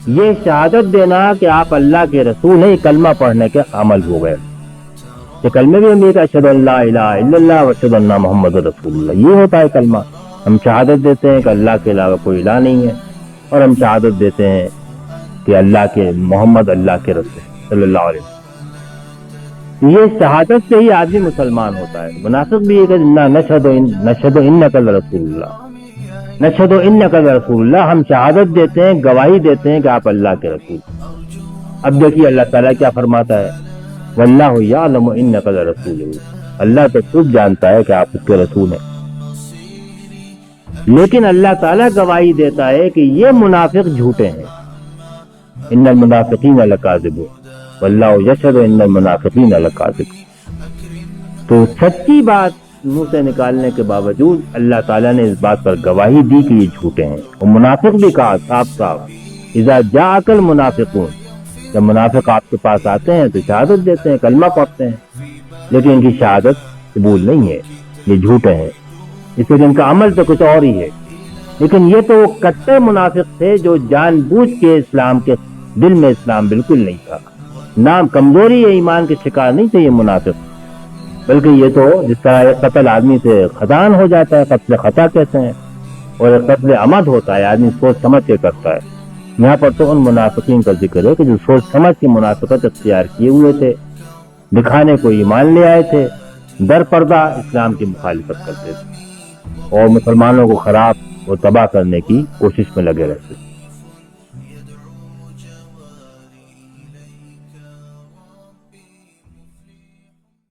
یہ شہادت دینا کہ آپ اللہ کے رسول ہیں، کلمہ پڑھنے کے عمل ہو گئے. یہ کلمے بھی ہم یہ کہ اشہد ان لا الہ الا اللہ و اشہد ان محمد رسول اللہ، یہ ہوتا ہے کلمہ. ہم شہادت دیتے ہیں کہ اللہ کے علاوہ کوئی الہ نہیں ہے، اور ہم شہادت دیتے ہیں کہ اللہ کے محمد اللہ کے رسول صلی اللہ علیہ وسلم. یہ شہادت سے ہی آدمی مسلمان ہوتا ہے. منافق بھی یہ کہ نشہد انک لرسول اللہ، نشہد انک لرسول اللہ، ہم شہادت دیتے ہیں، گواہی دیتے ہیں کہ آپ اللہ کے رسول. اب دیکھیے اللہ تعالیٰ کیا فرماتا ہے، واللہ یعلم انک لرسولہ، اللہ تو خود جانتا ہے کہ آپ اس کے رسول ہیں. لیکن اللہ تعالیٰ گواہی دیتا ہے کہ یہ منافق جھوٹے ہیں. ان المنافقین لکاذبون واللہ یشہد ان المنافقین لکاذبون. تو سچی بات منہ سے نکالنے کے باوجود اللہ تعالیٰ نے اس بات پر گواہی دی کہ یہ جھوٹے ہیں. اور منافق بھی کہا صاف صاف، اذا جاءک المنافقون، جب منافق آپ کے پاس آتے ہیں تو شہادت دیتے ہیں، کلمہ پڑھتے ہیں، لیکن ان کی شہادت قبول نہیں ہے، یہ جھوٹے ہیں. اس لیے ان کا عمل تو کچھ اور ہی ہے. لیکن یہ تو وہ کٹے منافق تھے جو جان بوجھ کے اسلام کے دل میں اسلام بالکل نہیں تھا. نام کمزوری یا ایمان کے شکار نہیں تھے یہ منافق، بلکہ یہ تو جس طرح ایک قتل آدمی سے خطان ہو جاتا ہے، قتل خطا کہتے ہیں، اور ایک قتل عمد ہوتا ہے، آدمی سوچ سمجھ کے کرتا ہے. یہاں پر تو ان منافقین کا ذکر ہے کہ جو سوچ سمجھ کی منافقت اختیار کیے ہوئے تھے، دکھانے کو ایمان لے آئے تھے، در پردہ اسلام کی مخالفت کرتے تھے اور مسلمانوں کو خراب اور تباہ کرنے کی کوشش میں لگے رہتے تھے.